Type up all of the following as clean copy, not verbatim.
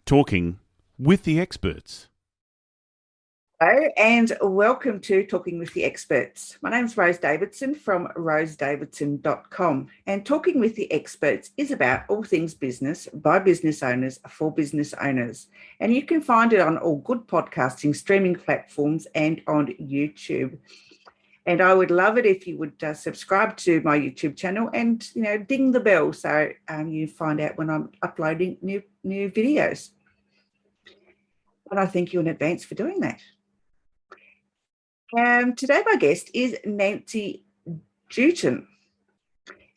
talking with the experts. Hello and welcome to Talking with the Experts. My name's Rose Davidson from rosedavidson.com, and Talking with the Experts is about all things business by business owners for business owners. And you can find it on all good podcasting streaming platforms and on YouTube. And I would love it if you would subscribe to my YouTube channel and ding the bell so you find out when I'm uploading new videos. And I thank you in advance for doing that. Today my guest is Nancy Juetten.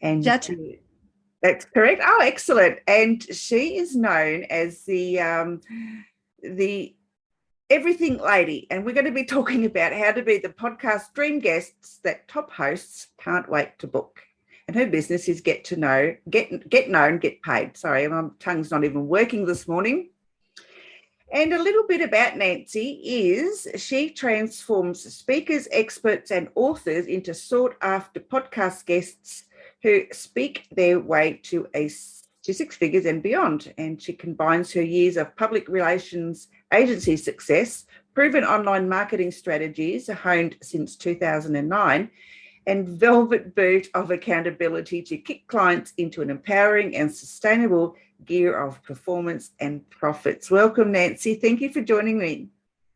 And Juetten. That's correct. Oh, excellent. And she is known as the everything lady. And we're going to be talking about how to be the podcast dream guests that top hosts can't wait to book. And her business is get known, get paid. Sorry, my tongue's not even working this morning. And a little bit about Nancy is she transforms speakers, experts, and authors into sought-after podcast guests who speak their way to six figures and beyond. And she combines her years of public relations agency success, proven online marketing strategies honed since 2009, and velvet boot of accountability to kick clients into an empowering and sustainable gear of performance and profits. Welcome, Nancy. Thank you for joining me.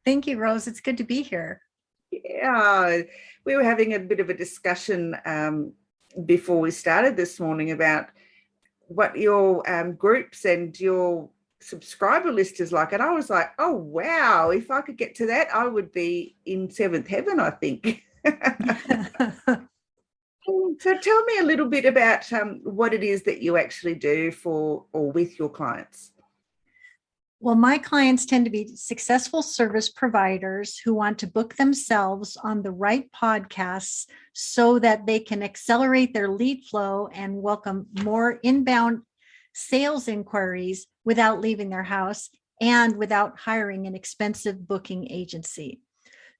Thank you, Rose. It's good to be here. Yeah, we were having a bit of a discussion before we started this morning about what your groups and your subscriber list is like. And I was like, oh, wow, if I could get to that, I would be in seventh heaven, I think. So tell me a little bit about what it is that you actually do for or with your clients. Well, my clients tend to be successful service providers who want to book themselves on the right podcasts so that they can accelerate their lead flow and welcome more inbound sales inquiries without leaving their house and without hiring an expensive booking agency.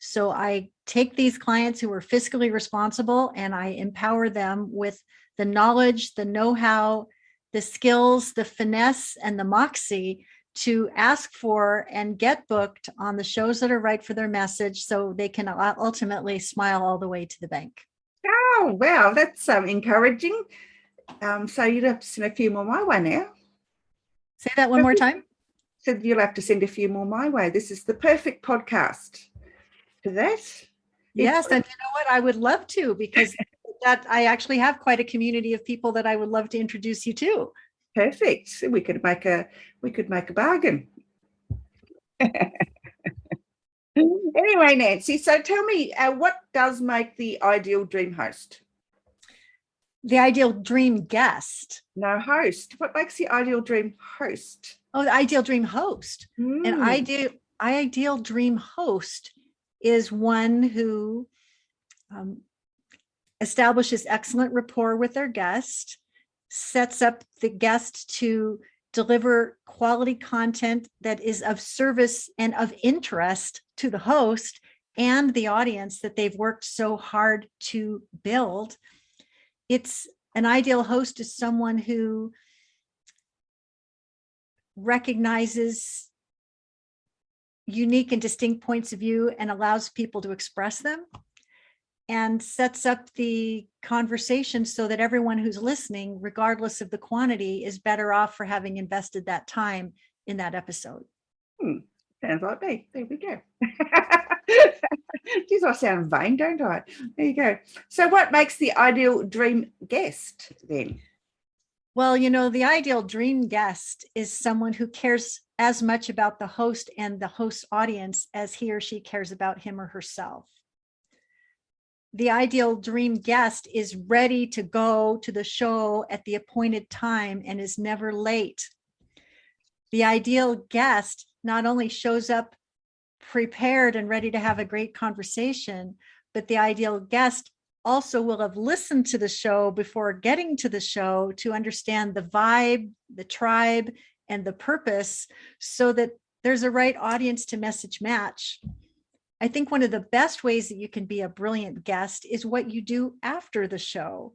So I take these clients who are fiscally responsible and I empower them with the knowledge, the know-how, the skills, the finesse, and the moxie to ask for and get booked on the shows that are right for their message so they can ultimately smile all the way to the bank. Oh, wow, that's encouraging. So you'd have to send a few more my way now. Say that one more time. So you'll have to send a few more my way. This is the perfect podcast for that. Yes, and you know what? I would love to, because that I actually have quite a community of people that I would love to introduce you to. Perfect. So we could make a bargain. Anyway, Nancy, so tell me, what does make the ideal dream host? The ideal dream guest. No, host. What makes the ideal dream host? Oh, the ideal dream host. An ideal dream host is one who establishes excellent rapport with their guest, sets up the guest to deliver quality content that is of service and of interest to the host and the audience that they've worked so hard to build. It's an ideal host is someone who recognizes unique and distinct points of view and allows people to express them and sets up the conversation so that everyone who's listening, regardless of the quantity, is better off for having invested that time in that episode. Sounds like me. There we go. Geez, I sound vain, don't I? There you go. So what makes the ideal dream guest then? Well, the ideal dream guest is someone who cares as much about the host and the host's audience as he or she cares about him or herself. The ideal dream guest is ready to go to the show at the appointed time and is never late. The ideal guest not only shows up prepared and ready to have a great conversation, but the ideal guest also will have listened to the show before getting to the show to understand the vibe, the tribe, and the purpose so that there's a right audience to message match. I think one of the best ways that you can be a brilliant guest is what you do after the show.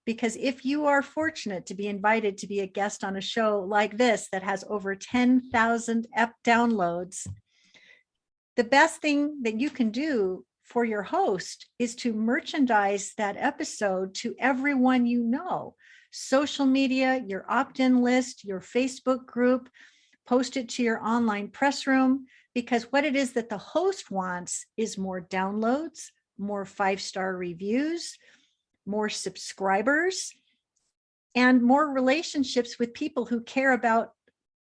Because if you are fortunate to be invited to be a guest on a show like this that has over 10,000 app downloads, the best thing that you can do for your host is to merchandise that episode to everyone you know. Social media, your opt-in list, your Facebook group, post it to your online press room, because what it is that the host wants is more downloads, more 5-star reviews, more subscribers, and more relationships with people who care about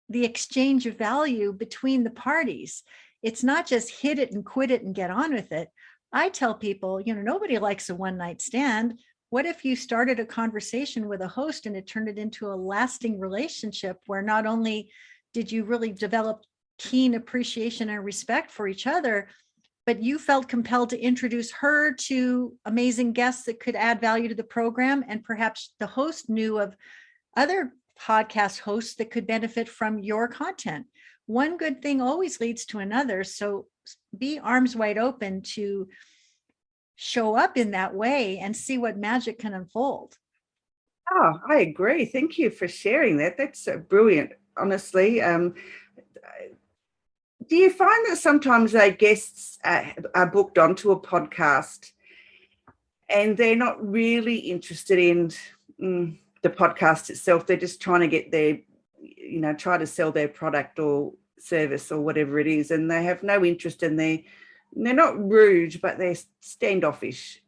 the exchange of value between the parties. It's not just hit it and quit it and get on with it. I tell people, nobody likes a one-night stand. What if you started a conversation with a host and it turned it into a lasting relationship where not only did you really develop keen appreciation and respect for each other, but you felt compelled to introduce her to amazing guests that could add value to the program, and perhaps the host knew of other podcast hosts that could benefit from your content. One good thing always leads to another, so be arms wide open to show up in that way and see what magic can unfold. Oh, I agree. Thank you for sharing that. That's brilliant, honestly. Do you find that sometimes guests are booked onto a podcast and they're not really interested in the podcast itself? They're just trying to get their, try to sell their product or service or whatever it is, and they have no interest in they're not rude, but they're standoffish.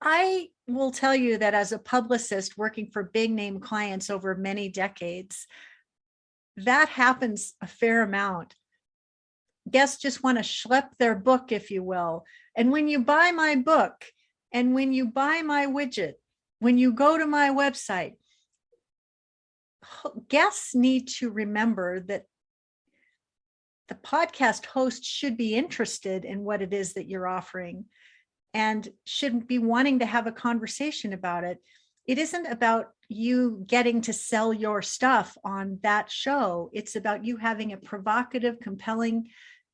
I will tell you that as a publicist working for big name clients over many decades, that happens a fair amount. Guests just want to schlep their book, if you will. And when you buy my book, and when you buy my widget, when you go to my website, guests need to remember that the podcast host should be interested in what it is that you're offering and shouldn't be wanting to have a conversation about it. It isn't about you getting to sell your stuff on that show. It's about you having a provocative, compelling,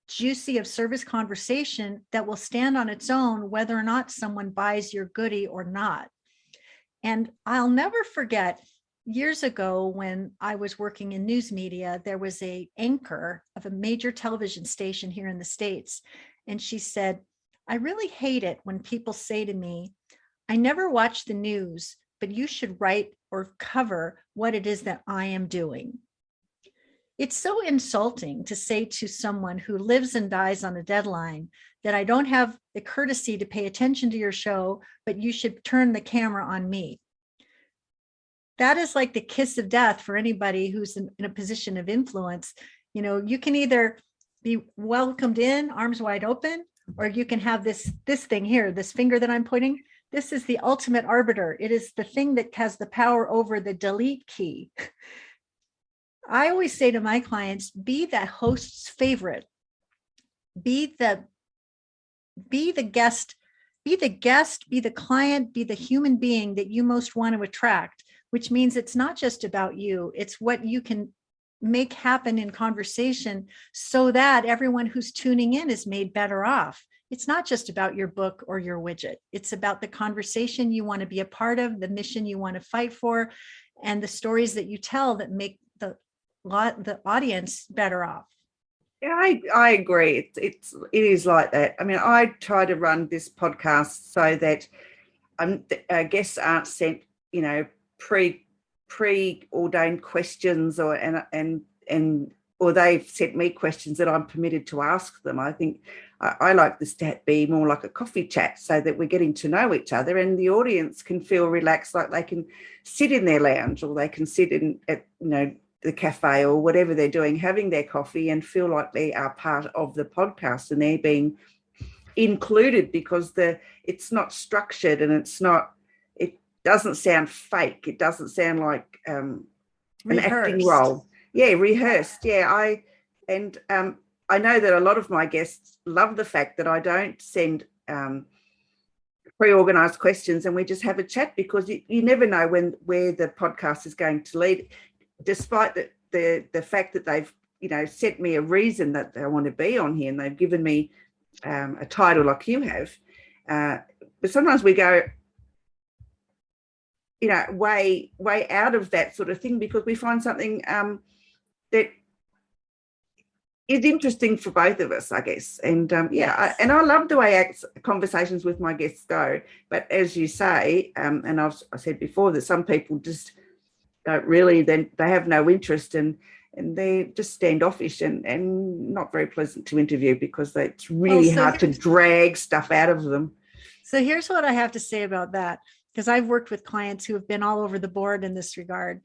juicy of service conversation that will stand on its own, whether or not someone buys your goodie or not. And I'll never forget, years ago when I was working in news media, there was an anchor of a major television station here in the States. And she said, "I really hate it when people say to me, I never watch the news, but you should write or cover what it is that I am doing." It's so insulting to say to someone who lives and dies on a deadline that I don't have the courtesy to pay attention to your show, but you should turn the camera on me. That is like the kiss of death for anybody who's in a position of influence. You can either be welcomed in, arms wide open, or you can have this thing here, this finger that I'm pointing. This is the ultimate arbiter. It is the thing that has the power over the delete key. I always say to my clients, be the host's favorite. Be the guest, be the client, be the human being that you most want to attract, which means it's not just about you. It's what you can make happen in conversation so that everyone who's tuning in is made better off. It's not just about your book or your widget. It's about the conversation you want to be a part of, the mission you want to fight for, and the stories that you tell that make the audience better off. Yeah, I agree. It is like that. I mean, I try to run this podcast so that guests aren't sent, preordained questions or they've sent me questions that I'm permitted to ask them. I think I like this to be more like a coffee chat so that we're getting to know each other and the audience can feel relaxed, like they can sit in their lounge or they can sit at the cafe or whatever they're doing, having their coffee and feel like they are part of the podcast and they're being included because it's not structured and it doesn't sound fake. It doesn't sound like an acting role. Yeah, rehearsed. Yeah, I know that a lot of my guests love the fact that I don't send pre-organized questions and we just have a chat because you never know where the podcast is going to lead. Despite the fact that they've sent me a reason that they want to be on here and they've given me a title like you have, but sometimes we go, way out of that sort of thing, because we find something that is interesting for both of us, I guess. And Yes. I love the way conversations with my guests go. But as you say, and I said before that some people just don't really, they have no interest, and they're just standoffish and not very pleasant to interview, because it's really hard to drag stuff out of them. So here's what I have to say about that, because I've worked with clients who have been all over the board in this regard.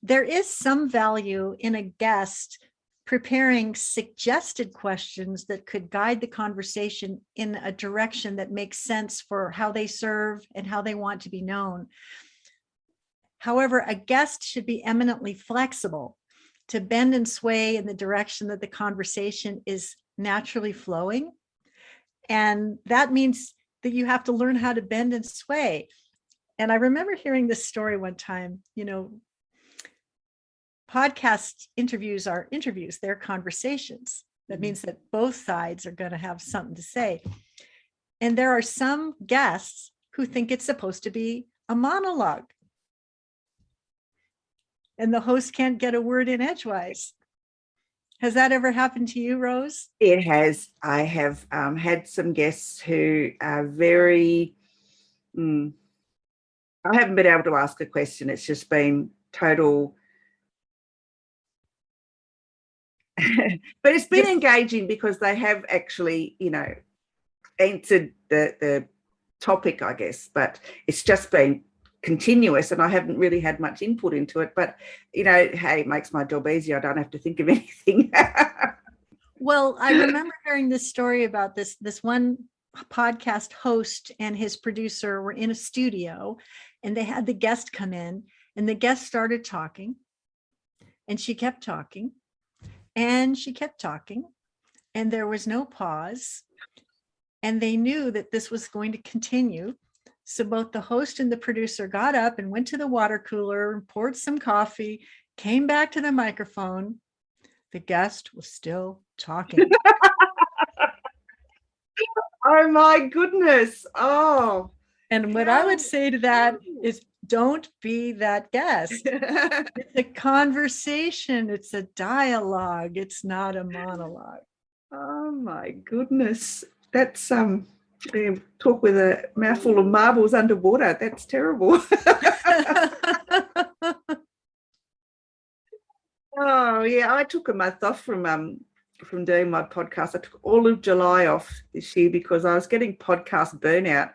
There is some value in a guest preparing suggested questions that could guide the conversation in a direction that makes sense for how they serve and how they want to be known. However, a guest should be eminently flexible to bend and sway in the direction that the conversation is naturally flowing. And that means that you have to learn how to bend and sway. And I remember hearing this story one time. Podcast interviews are interviews, they're conversations. That means that both sides are going to have something to say. And there are some guests who think it's supposed to be a monologue, and the host can't get a word in edgewise. Has that ever happened to you, Rose? It has. I have had some guests who are very, I haven't been able to ask a question. It's just been total, but it's been engaging, because they have actually, answered the topic, I guess, but it's just been continuous, and I haven't really had much input into it. But hey, it makes my job easier. I don't have to think of anything. Well, I remember hearing this story about this one podcast host and his producer were in a studio, and they had the guest come in, and the guest started talking, and she kept talking, and she kept talking, and there was no pause, and they knew that this was going to continue. So both the host and the producer got up and went to the water cooler and poured some coffee, came back to the microphone. The guest was still talking. Oh my goodness. Oh. And what I would say to that is, don't be that guest. It's a conversation. It's a dialogue. It's not a monologue. Oh my goodness. That's talk with a mouthful of marbles underwater. That's terrible. Oh yeah, I took a month off from doing my podcast. I took all of July off this year because I was getting podcast burnout.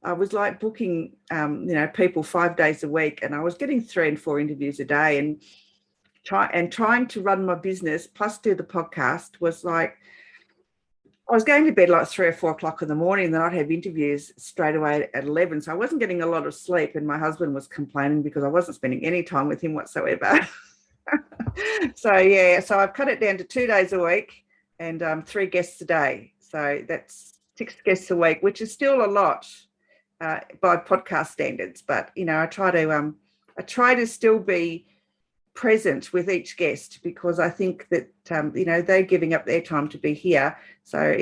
I was like booking, people 5 days a week, and I was getting 3 and 4 interviews a day, and trying to run my business plus do the podcast was like, I was going to bed like 3 or 4 o'clock in the morning, then I'd have interviews straight away at 11. So I wasn't getting a lot of sleep, and my husband was complaining because I wasn't spending any time with him whatsoever. So I've cut it down to 2 days a week and 3 guests a day. So that's 6 guests a week, which is still a lot by podcast standards. But I try to still be present with each guest, because I think that they're giving up their time to be here. So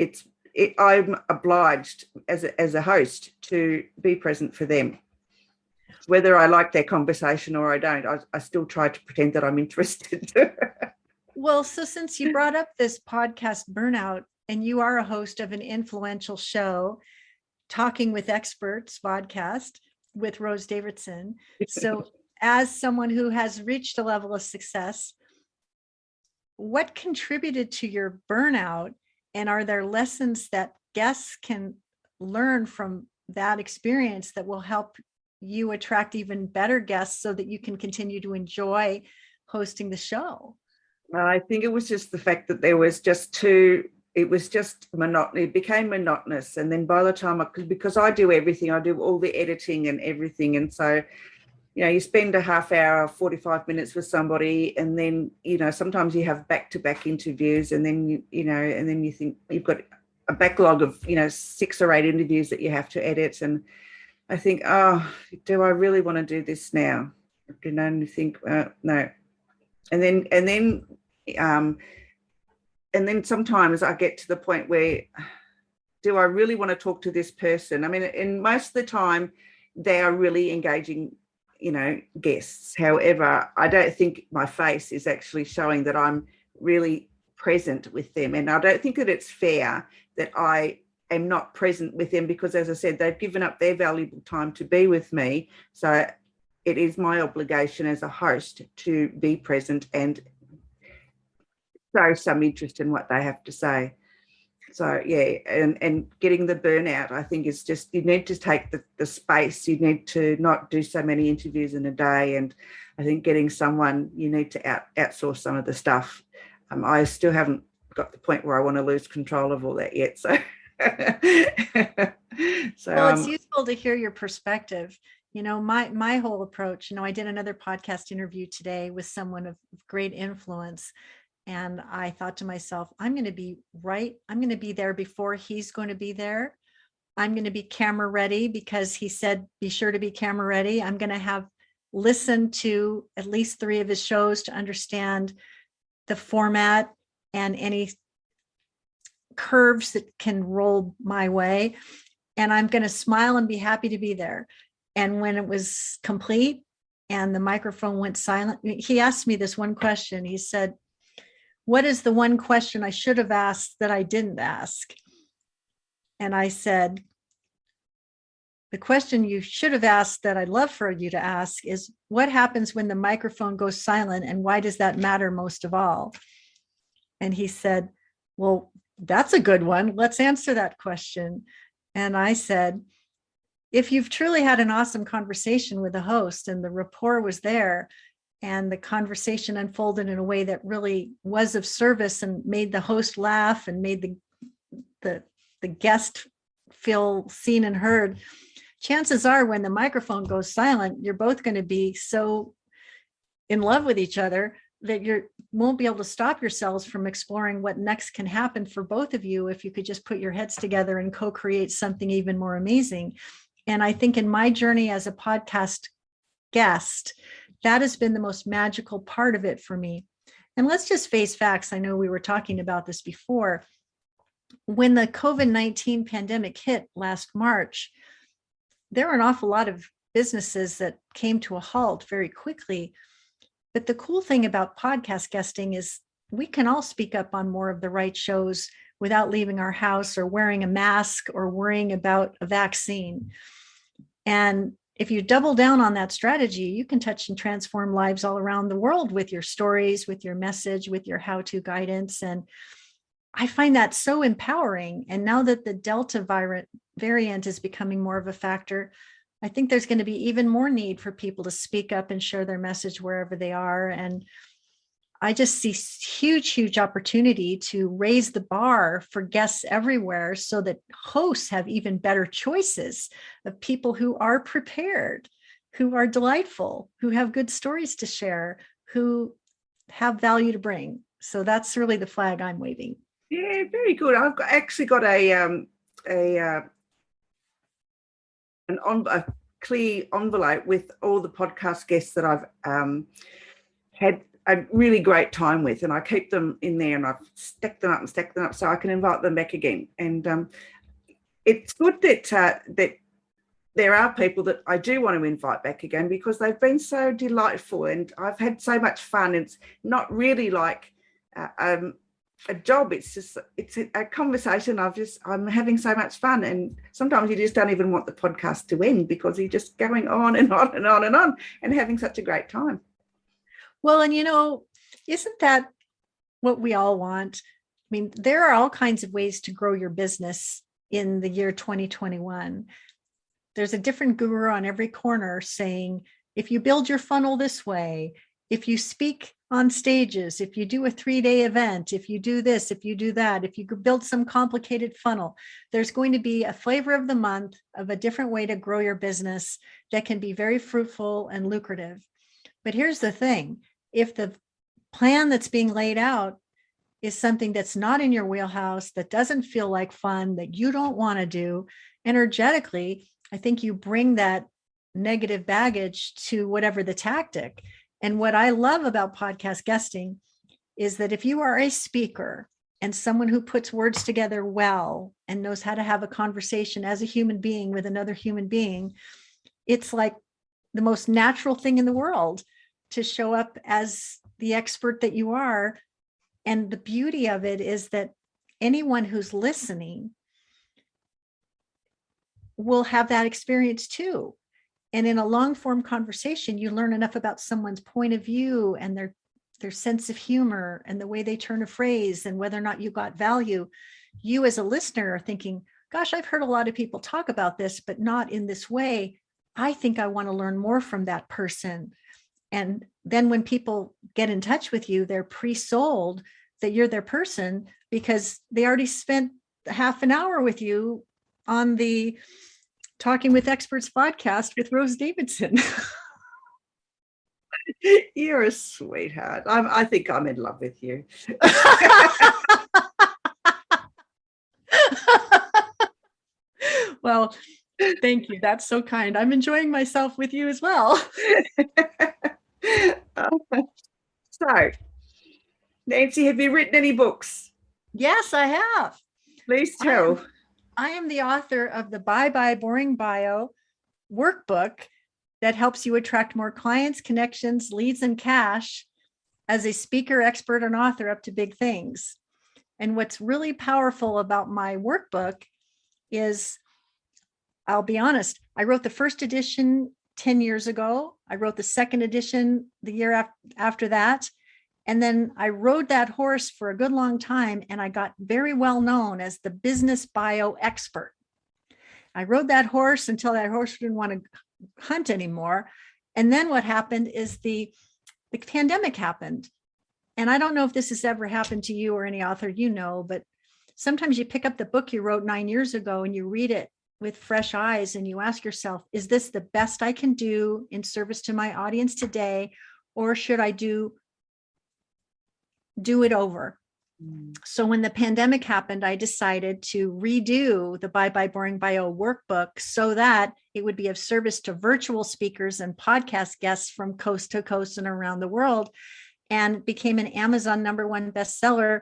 I'm obliged as a host to be present for them. Whether I like their conversation or I don't, I still try to pretend that I'm interested. Well, so since you brought up this podcast burnout, and you are a host of an influential show, Talking with Experts podcast with Rose Davidson. So as someone who has reached a level of success, what contributed to your burnout? And are there lessons that guests can learn from that experience that will help you attract even better guests so that you can continue to enjoy hosting the show? I think it was just the fact that it was just monotony. It became monotonous. And then by the time because I do everything, I do all the editing and everything. And so, you spend a half hour, 45 minutes with somebody, and then, sometimes you have back-to-back interviews, and then, and then you think you've got a backlog of, 6 or 8 interviews that you have to edit. And I think, oh, do I really want to do this now? And you think, no. And then sometimes I get to the point where, do I really want to talk to this person? I mean, and most of the time they are really engaging guests. However, I don't think my face is actually showing that I'm really present with them. And I don't think that it's fair that I am not present with them because, as I said, they've given up their valuable time to be with me. So it is my obligation as a host to be present and show some interest in what they have to say. So, yeah, and getting the burnout, I think, is just, you need to take the space. You need to not do so many interviews in a day. And I think getting someone, you need to outsource some of the stuff. I still haven't got the point where I want to lose control of all that yet. So, well, it's useful to hear your perspective. My whole approach, I did another podcast interview today with someone of great influence. And I thought to myself, I'm going to be there before he's going to be there. I'm going to be camera ready because he said, be sure to be camera ready. I'm going to have listened to at least 3 of his shows to understand the format and any curves that can roll my way. And I'm going to smile and be happy to be there. And when it was complete and the microphone went silent, he asked me this one question. He said, what is the one question I should have asked that I didn't ask? And I said, the question you should have asked that I'd love for you to ask is, what happens when the microphone goes silent, and why does that matter most of all? And he said, well, that's a good one. Let's answer that question. And I said, if you've truly had an awesome conversation with the host and the rapport was there, and the conversation unfolded in a way that really was of service and made the host laugh and made the guest feel seen and heard, chances are when the microphone goes silent, you're both going to be so in love with each other that you won't be able to stop yourselves from exploring what next can happen for both of you if you could just put your heads together and co-create something even more amazing. And I think in my journey as a podcast guest, that has been the most magical part of it for me. And let's just face facts. I know we were talking about this before. When the COVID-19 pandemic hit last March, there were an awful lot of businesses that came to a halt very quickly. But the cool thing about podcast guesting is we can all speak up on more of the right shows without leaving our house or wearing a mask or worrying about a vaccine. And if you double down on that strategy, you can touch and transform lives all around the world with your stories, with your message, with your how-to guidance. And I find that so empowering. And now that the Delta variant is becoming more of a factor, I think there's going to be even more need for people to speak up and share their message wherever they are. And I just see huge opportunity to raise the bar for guests everywhere so that hosts have even better choices of people who are prepared, who are delightful, who have good stories to share, who have value to bring. So that's really the flag I'm waving. Yeah, very good. I've actually got a clear envelope with all the podcast guests that I've had a really great time with, and I keep them in there, and I've stacked them up so I can invite them back again. And it's good that that there are people that I do want to invite back again because they've been so delightful, and I've had so much fun. It's not really like a job. It's a conversation. I'm having so much fun, and sometimes you just don't even want the podcast to end because you're just going on and on and on and on and having such a great time. Well, and isn't that what we all want? I mean, there are all kinds of ways to grow your business in the year 2021. There's a different guru on every corner saying, if you build your funnel this way, if you speak on stages, if you do a 3-day event, if you do this, if you do that, if you build some complicated funnel, there's going to be a flavor of the month of a different way to grow your business that can be very fruitful and lucrative. But here's the thing. If the plan that's being laid out is something that's not in your wheelhouse, that doesn't feel like fun, that you don't want to do, energetically, I think you bring that negative baggage to whatever the tactic. And what I love about podcast guesting is that if you are a speaker and someone who puts words together well and knows how to have a conversation as a human being with another human being, it's like the most natural thing in the world to show up as the expert that you are. And the beauty of it is that anyone who's listening will have that experience too. And in a long form conversation, you learn enough about someone's point of view and their sense of humor and the way they turn a phrase and whether or not you got value. You as a listener are thinking, gosh, I've heard a lot of people talk about this, but not in this way. I think I want to learn more from that person. And then when people get in touch with you, they're pre-sold that you're their person because they already spent half an hour with you on the Talking with Experts podcast with Rose Davidson. You're a sweetheart. I think I'm in love with you. Well, thank you. That's so kind. I'm enjoying myself with you as well. So, Nancy, have you written any books? Yes, I have. Please tell. I am the author of the Bye Bye Boring Bio workbook that helps you attract more clients, connections, leads, and cash as a speaker, expert, and author up to big things. And what's really powerful about my workbook is, I'll be honest, I wrote the first edition 10 years ago. I wrote the second edition the year after that. And then I rode that horse for a good long time, and I got very well known as the business bio expert. I rode that horse until that horse didn't want to hunt anymore. And then what happened is the pandemic happened. And I don't know if this has ever happened to you or any author you know, but sometimes you pick up the book you wrote 9 years ago and you read it with fresh eyes and you ask yourself, is this the best I can do in service to my audience today? Or should I do it over? So when the pandemic happened, I decided to redo the Bye Bye Boring Bio workbook so that it would be of service to virtual speakers and podcast guests from coast to coast and around the world, and became an Amazon #1 bestseller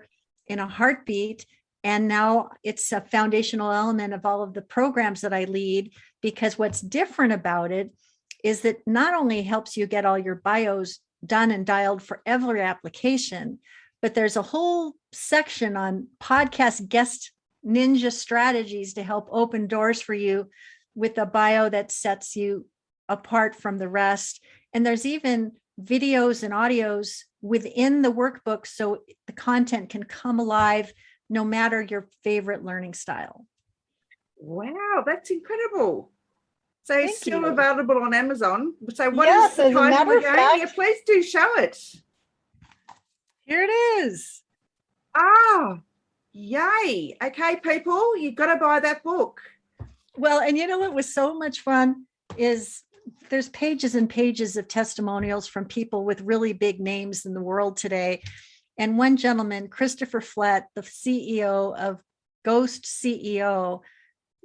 in a heartbeat. And now it's a foundational element of all of the programs that I lead, because what's different about it is that not only helps you get all your bios done and dialed for every application, but there's a whole section on podcast guest ninja strategies to help open doors for you with a bio that sets you apart from the rest. And there's even videos and audios within the workbook so the content can come alive no matter your favorite learning style. Wow, that's incredible. So Thank it's still you. available on Amazon. So what Yes, is the as a title matter of again? fact- Yeah, please do show it. Here it is. Ah, yay. Okay, people, you've got to buy that book. Well, and you know what was so much fun is there's pages and pages of testimonials from people with really big names in the world today. And one gentleman, Christopher Flett, the CEO of Ghost CEO,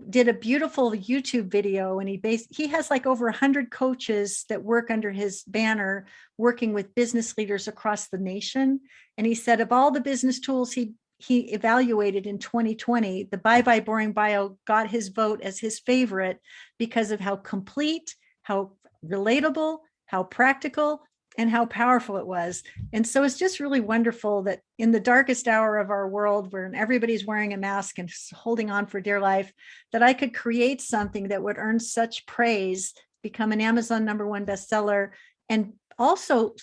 did a beautiful YouTube video, and he has like over 100 coaches that work under his banner, working with business leaders across the nation. And he said of all the business tools he evaluated in 2020, the Bye Bye Boring Bio got his vote as his favorite because of how complete, how relatable, how practical, and how powerful it was. And so it's just really wonderful that in the darkest hour of our world, where everybody's wearing a mask and holding on for dear life, that I could create something that would earn such praise, become an Amazon #1 bestseller, and also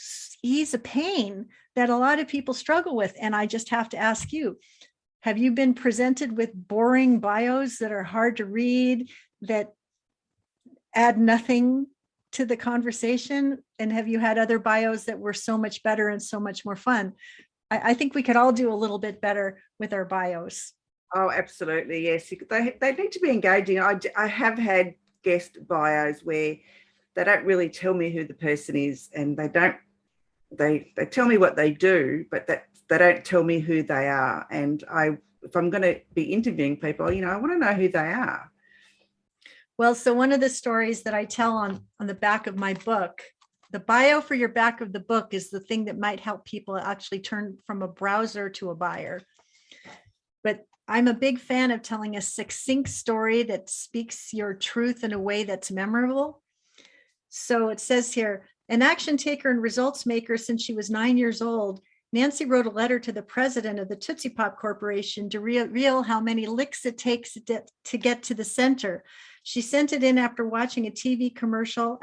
ease a pain that a lot of people struggle with. And I just have to ask you, have you been presented with boring bios that are hard to read, that add nothing to the conversation? And have you had other bios that were so much better and so much more fun? I think we could all do a little bit better with our bios. Oh, absolutely. Yes. They need to be engaging. I have had guest bios where they don't really tell me who the person is, and they tell me what they do, but they don't tell me who they are. And if I'm going to be interviewing people, I want to know who they are. Well, so one of the stories that I tell on the back of my book, the bio for your back of the book is the thing that might help people actually turn from a browser to a buyer. But I'm a big fan of telling a succinct story that speaks your truth in a way that's memorable. So it says here, an action taker and results maker since she was 9 years old, Nancy wrote a letter to the president of the Tootsie Pop Corporation to reveal how many licks it takes to get to the center. She sent it in after watching a TV commercial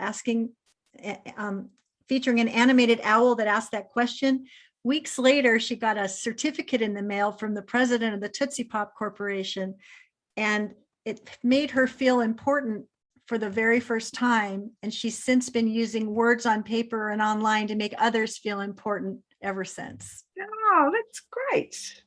featuring an animated owl that asked that question. Weeks later, she got a certificate in the mail from the president of the Tootsie Pop Corporation, and it made her feel important for the very first time. And she's since been using words on paper and online to make others feel important ever since. Oh, that's great.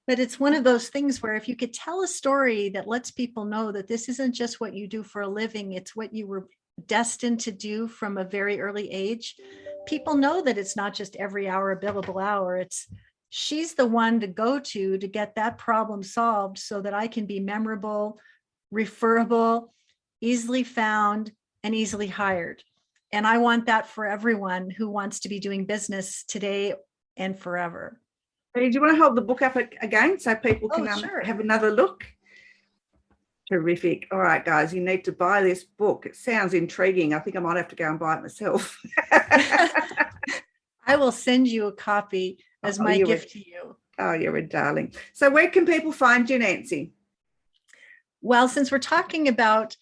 But it's one of those things where if you could tell a story that lets people know that this isn't just what you do for a living, it's what you were destined to do from a very early age, people know that it's not just every hour a billable hour. It's she's the one to go to get that problem solved so that I can be memorable, referable, easily found, and easily hired. And I want that for everyone who wants to be doing business today and forever. Hey, do you want to hold the book up again so people can sure. have another look? Terrific. All right, guys, you need to buy this book. It sounds intriguing. I think I might have to go and buy it myself. I will send you a copy as my gift to you. Oh, you're a darling. So where can people find you, Nancy? Well, since we're talking about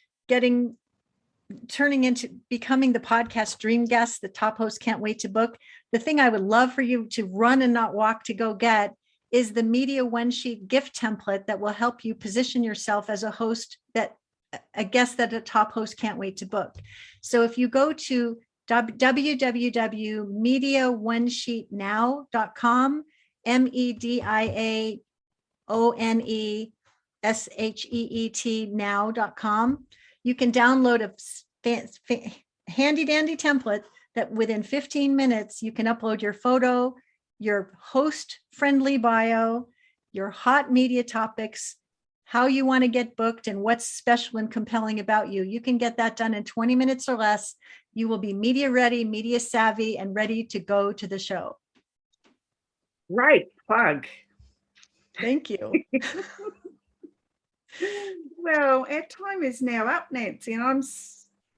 turning into becoming the podcast dream guest, the top host can't wait to book, the thing I would love for you to run and not walk to go get is the Media One Sheet gift template that will help you position yourself as a host, a guest that a top host can't wait to book. So if you go to www.mediaonesheetnow.com, MEDIAONESHEET now.com, you can download a handy dandy template that within 15 minutes you can upload your photo, your host friendly bio, your hot media topics, how you want to get booked, and what's special and compelling about you. You can get that done in 20 minutes or less. You will be media ready, media savvy, and ready to go to the show. Great plug. Thank you. Well, our time is now up, Nancy, and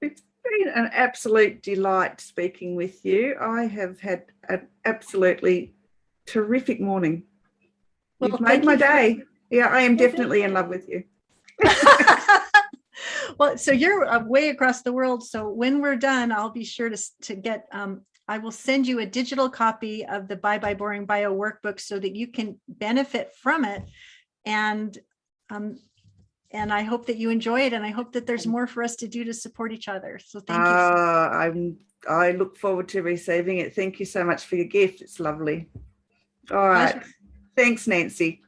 it's been an absolute delight speaking with you. I have had an absolutely terrific morning. You've made my day. Yeah, I am definitely in love with you. Well, so you're way across the world. So when we're done, I'll be sure to get, I will send you a digital copy of the Bye Bye Boring Bio workbook so that you can benefit from it. And I hope that you enjoy it. And I hope that there's more for us to do to support each other. So thank you. I look forward to receiving it. Thank you so much for your gift. It's lovely. All right. Pleasure. Thanks, Nancy.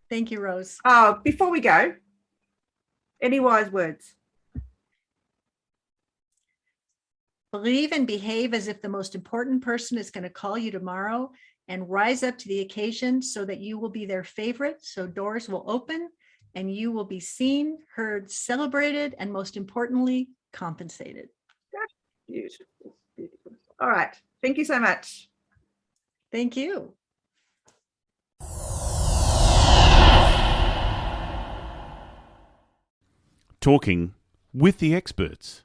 Thank you, Rose. Before we go, any wise words? Believe and behave as if the most important person is going to call you tomorrow, and rise up to the occasion so that you will be their favorite. So doors will open and you will be seen, heard, celebrated, and most importantly, compensated. That's beautiful. Beautiful. All right. Thank you so much. Thank you. Talking with the experts.